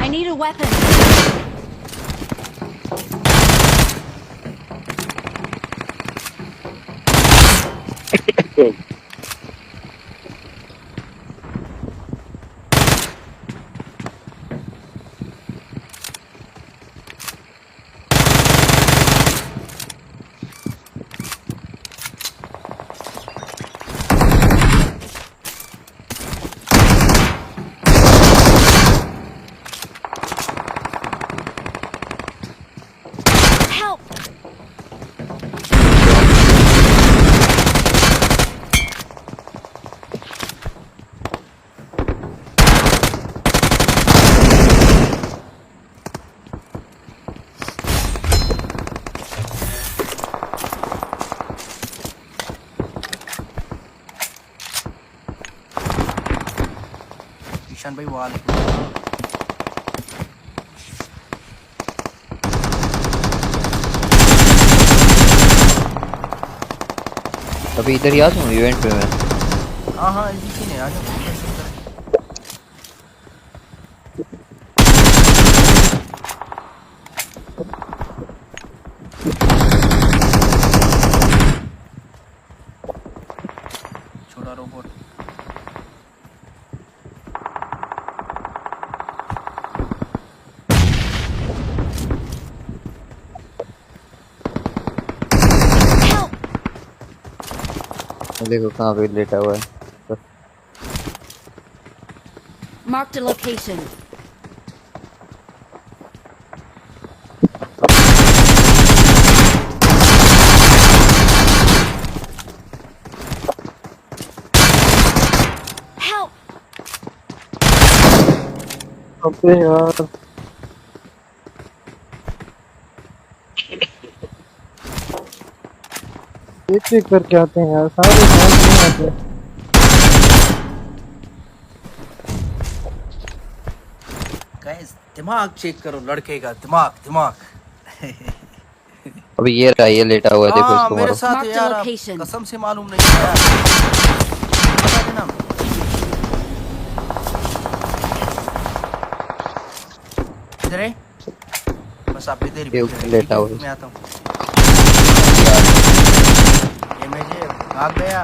I need a weapon. भाई वाल अभी इधर ही आ जाऊँ इवेंट पे मैं। हाँ हाँ इसी ने आ जाओ। छोड़ा रोबोट देखो कहाँ पे लेटा हुआ है। Marked a location. Help! अबे यार एक करके आते हैं यार, सारे मैच नहीं आते। गाइस दिमाग चेक करो लड़के का दिमाग दिमाग अभी ये रहा, ये लेटा हुआ है, देखो इसको मेरे मारो। साथ Mark the यार location. कसम से मालूम नहीं यार बता देना इधर है बस आप इधर ये ऊपर लेटा हुआ है। मैं आता हूँ ये मुझे भाग गया